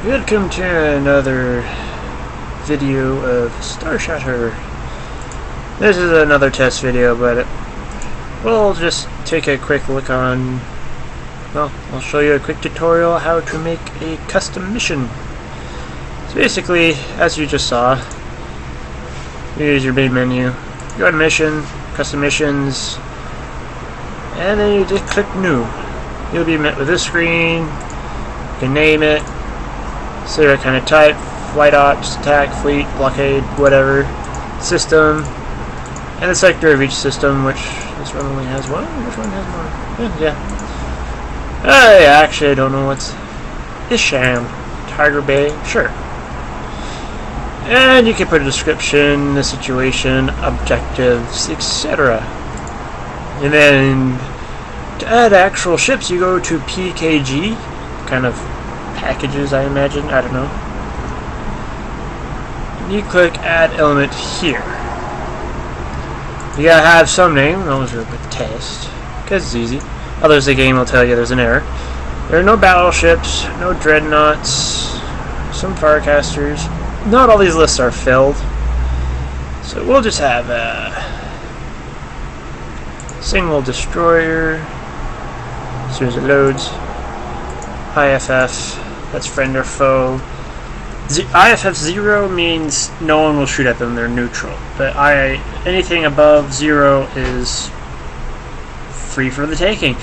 Welcome to another video of Starshatter. This is another test video, but we'll just take a quick look on, well, I'll show you a quick tutorial how to make a custom mission. So basically, as you just saw, you use your main menu, go to mission, custom missions, and then you just click new. You'll be met with this screen. You can name it, say what kind of type, flight ops, attack, fleet, blockade, whatever, system, and the sector of each system, which this one only has one. Which one has more? Yeah. Actually, I don't know what's Isham, Tiger Bay, sure. And you can put a description, the situation, objectives, etc. And then to add actual ships, you go to PKG, kind of packages, I imagine, I don't know. And you click add element here. You gotta have some name, those are the test, because it's easy. Others the game will tell you there's an error. There are no battleships, no dreadnoughts, some firecasters. Not all these lists are filled. So we'll just have a single destroyer as soon as it loads. IFF, that's friend or foe. IFF 0 means no one will shoot at them, they're neutral. But anything above 0 is free for the taking.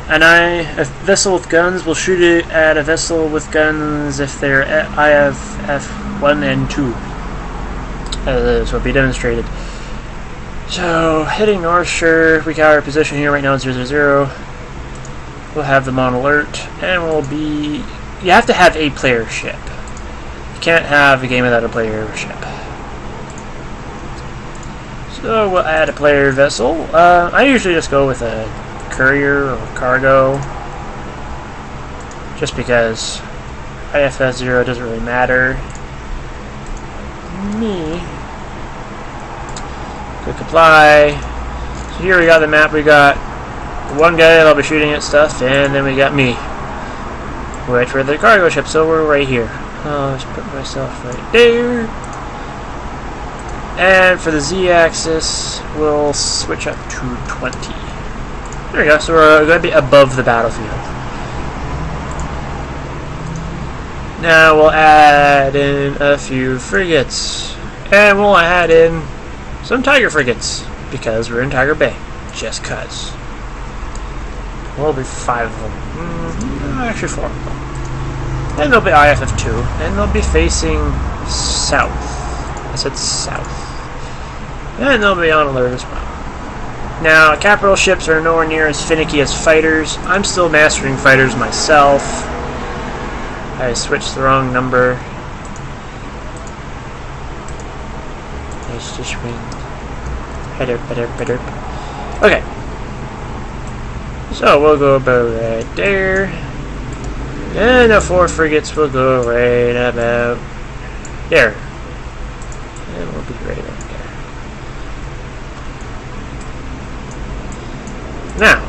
A vessel with guns will shoot it at a vessel with guns if they're at IFF 1 and 2. This will be demonstrated. So, heading north, sure, we got our position here right now, 000. We'll have them on alert, and we'll be... You have to have a player ship. You can't have a game without a player ship. So we'll add a player vessel. I usually just go with a courier or cargo, just because IFS 0 doesn't really matter. Me. Click apply. So here we got the map. We got one guy that'll be shooting at stuff, and then we got me. Wait for the cargo ship, so we're right here. I'll just put myself right there. And for the Z-axis, we'll switch up to 20. There we go, so we're going to be above the battlefield. Now we'll add in a few frigates. And we'll add in some Tiger frigates, because we're in Tiger Bay. Just cuz. Well, there'll be 5 of them. Actually 4 of them. And they'll be IFF 2. And they'll be facing south. I said south. And they'll be on alert as well. Now, capital ships are nowhere near as finicky as fighters. I'm still mastering fighters myself. I switched the wrong number. Nice just win. Okay. So we'll go about right there. And the 4 frigates will go right about there. And we'll be right about there.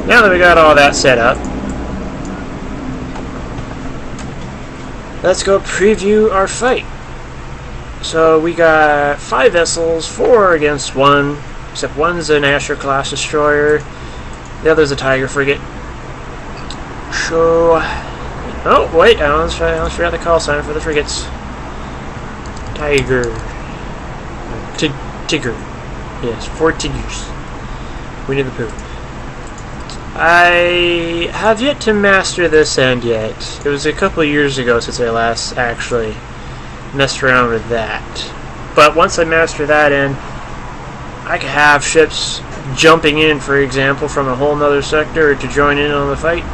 Now that we got all that set up, let's go preview our fight. So we got 5 vessels, 4 against 1, except one's an Asher class destroyer. The other's a Tiger frigate. So, oh wait, I almost forgot the call sign for the frigates. Tiger. Tigger. Yes, 4 tigers. Winnie the Pooh. I have yet to master this end yet. It was a couple years ago since I last actually messed around with that. But once I master that end, I could have ships jumping in, for example, from a whole nother sector to join in on the fight.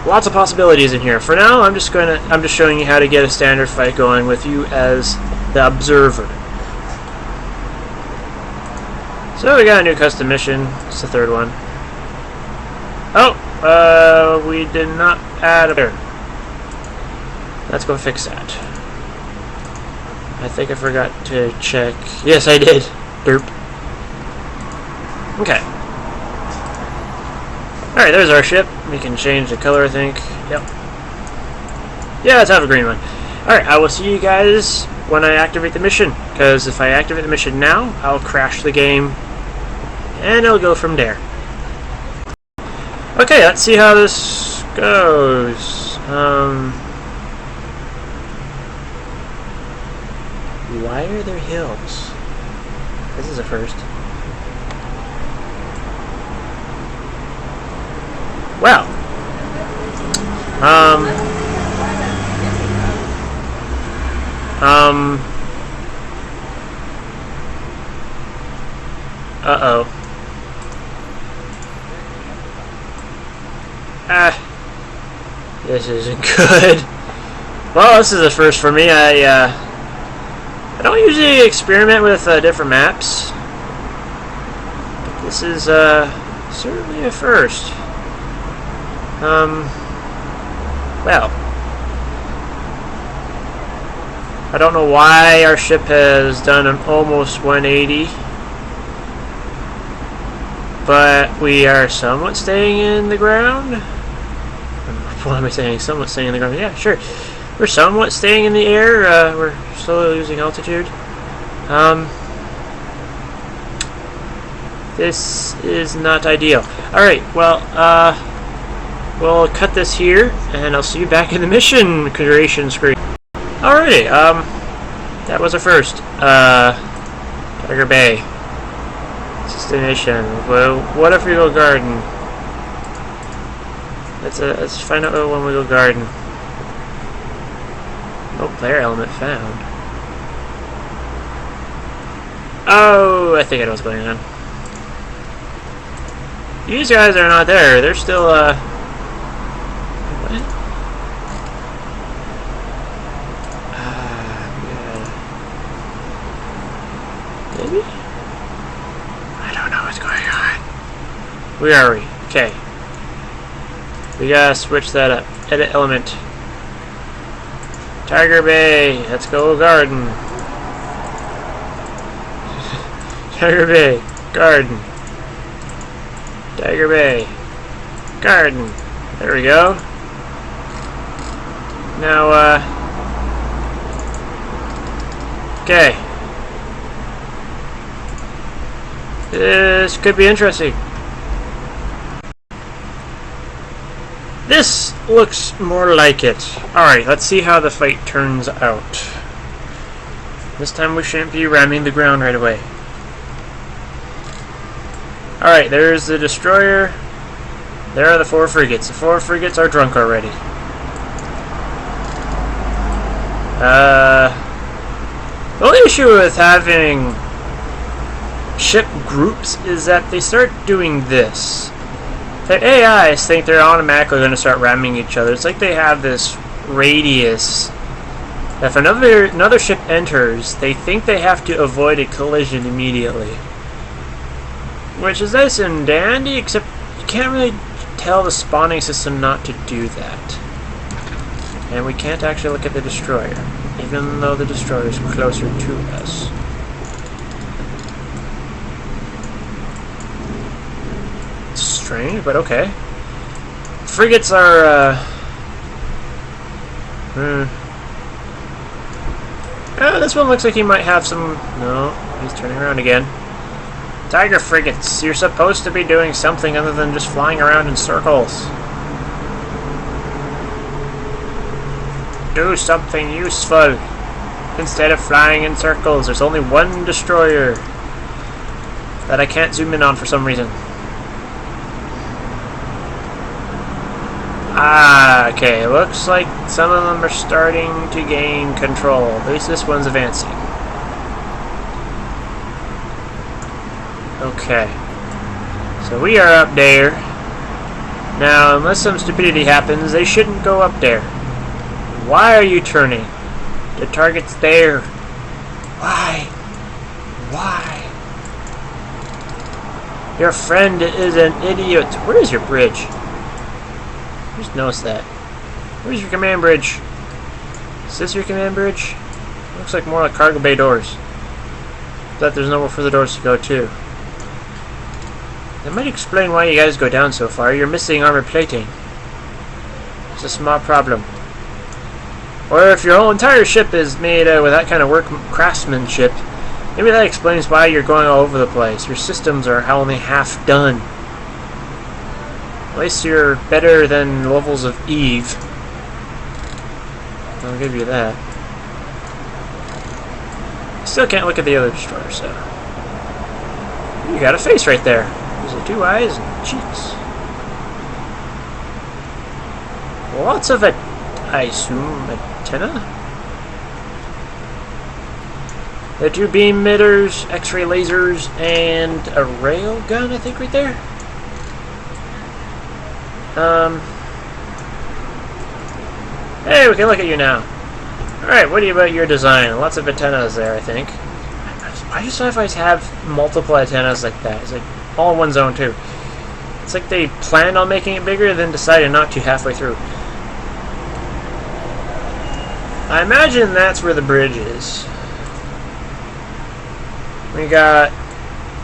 Lots of possibilities in here. For now, I'm just showing you how to get a standard fight going with you as the observer. So we got a new custom mission. It's the 3rd one. Oh, we did not add a player. Let's go fix that. I think I forgot to check. Yes, I did. Derp. Okay. Alright, there's our ship. We can change the color, I think. Yep. Yeah, let's have a green one. Alright, I will see you guys when I activate the mission, because if I activate the mission now, I'll crash the game, and it'll go from there. Okay, let's see how this goes. Why are there hills? This is a first. Well. Uh-oh. This isn't good. Well, this is a first for me. I don't usually experiment with different maps, but this is certainly a first. Well, I don't know why our ship has done an almost 180, but we are somewhat staying in the ground. What am I saying? Somewhat staying in the ground. Yeah, sure. We're somewhat staying in the air. We're slowly losing altitude. This is not ideal. Alright, well, we'll cut this here, and I'll see you back in the mission creation screen. Alrighty, that was a first. Tiger Bay. Destination. Well, what if we go garden? Let's find out when we go garden. No player element found. Oh, I think I know what's going on. These guys are not there. They're still, what? Maybe? I don't know what's going on. Where are we? Okay. We gotta switch that up. Edit element. Tiger Bay. Let's go garden. Tiger Bay. Garden. Tiger Bay. Garden. There we go. Now, okay. This could be interesting. This looks more like it. Alright, let's see how the fight turns out. This time we shouldn't be ramming the ground right away. Alright, there's the destroyer. There are the 4 frigates. The 4 frigates are drunk already. The only issue with having ship groups is that they start doing this. The AIs think they're automatically going to start ramming each other. It's like they have this radius. If another ship enters, they think they have to avoid a collision immediately. Which is nice and dandy, except you can't really tell the spawning system not to do that. And we can't actually look at the destroyer, even though the destroyer is closer to us. Strange, but okay. Frigates are, this one looks like he might have some... No, he's turning around again. Tiger frigates, you're supposed to be doing something other than just flying around in circles. Do something useful instead of flying in circles. There's only one destroyer that I can't zoom in on for some reason. Ah, okay. Looks like some of them are starting to gain control. At least this one's advancing. Okay. So we are up there. Now, unless some stupidity happens, they shouldn't go up there. Why are you turning? The target's there. Why? Why? Your friend is an idiot. Where is your bridge? Just noticed that. Where's your command bridge? Is this your command bridge? Looks like more like cargo bay doors. But there's nowhere for the doors to go to. That might explain why you guys go down so far. You're missing armor plating. It's a small problem. Or if your whole entire ship is made with that kind of craftsmanship, maybe that explains why you're going all over the place. Your systems are only half done. At least you're better than levels of Eve. I'll give you that. Still can't look at the other destroyer, so... You got a face right there. There's 2 eyes and cheeks. Lots of it, I assume, antenna? The 2 beam emitters, X-ray lasers, and a rail gun, I think, right there. Hey, we can look at you now. Alright, what do you about your design? Lots of antennas there, I think. Why do sci-fis have multiple antennas like that? It's like all in one zone, too. It's like they planned on making it bigger, then decided not to halfway through. I imagine that's where the bridge is. We got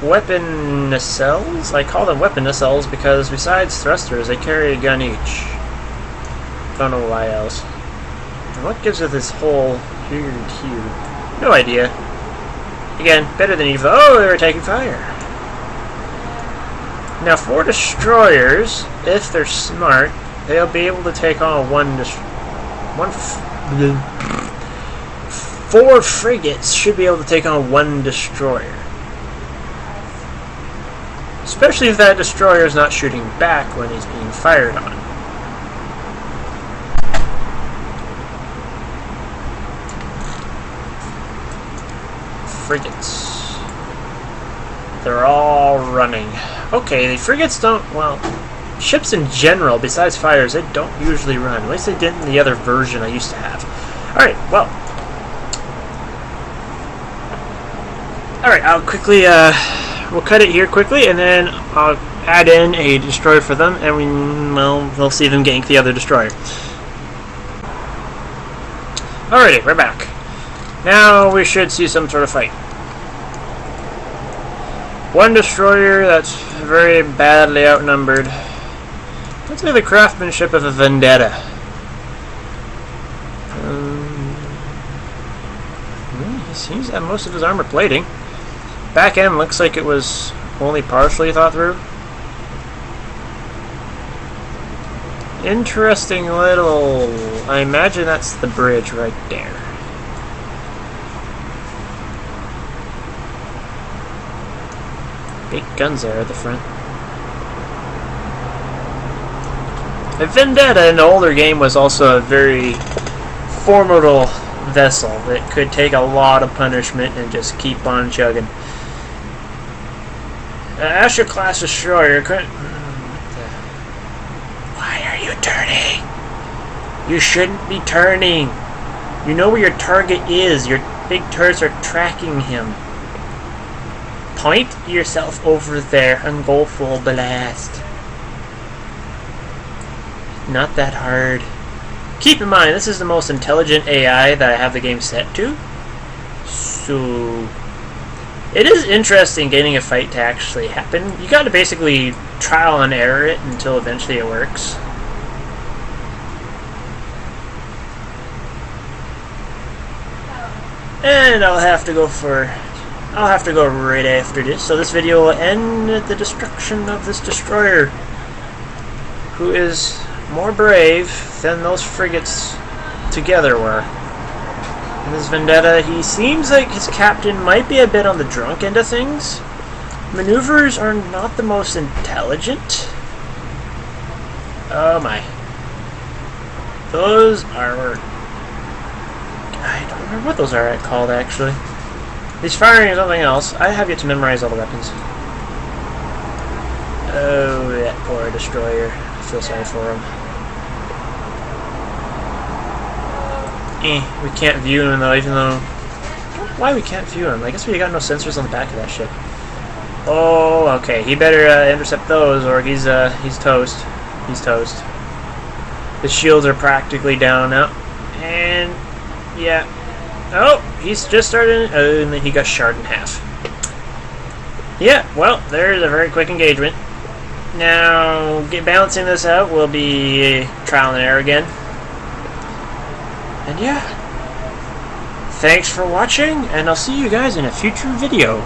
weapon nacelles. I call them weapon nacelles because besides thrusters, they carry a gun each. Don't know why else. And what gives it this whole weird hue? No idea. Again, better than Eve. Oh, they were taking fire. Now, 4 destroyers, if they're smart, they'll be able to take on 4 frigates should be able to take on 1 destroyer. Especially if that destroyer is not shooting back when he's being fired on. Frigates. They're all running. Okay, the frigates don't, well, ships in general, besides fighters, they don't usually run. At least they didn't in the other version I used to have. Alright, well. Alright, I'll quickly, we'll cut it here quickly, and then I'll add in a destroyer for them, and we'll see them gank the other destroyer. Alrighty, we're back. Now we should see some sort of fight. 1 destroyer that's very badly outnumbered. Let's say the craftsmanship of a Vendetta. He seems to have most of his armor plating. Back end looks like it was only partially thought through. Interesting little... I imagine that's the bridge right there. Big guns there at the front. The Vendetta in the older game was also a very formidable vessel that could take a lot of punishment and just keep on chugging. Asher class destroyer couldn't... Why are you turning? You shouldn't be turning. You know where your target is. Your big turrets are tracking him. Point yourself over there and go full blast. Not that hard. Keep in mind, this is the most intelligent AI that I have the game set to. So... It is interesting getting a fight to actually happen. You gotta basically trial and error it until eventually it works. And I'll have to go right after this. So this video will end at the destruction of this destroyer, who is more brave than those frigates together were. And this Vendetta, he seems like his captain might be a bit on the drunk end of things. Maneuvers are not the most intelligent. Oh my. Those are... I don't remember what those are called, actually. He's firing something else. I have yet to memorize all the weapons. Oh, that poor destroyer. I feel sorry for him. We can't view him though, even though... Why we can't view him? I guess we got no sensors on the back of that ship. Oh, okay. He better intercept those, or he's toast. He's toast. The shields are practically down now. And... yeah. Oh, he's just starting... Oh, and then he got sharded in half. Yeah, well, there's a very quick engagement. Now, balancing this out will be trial and error again. And yeah, thanks for watching, and I'll see you guys in a future video.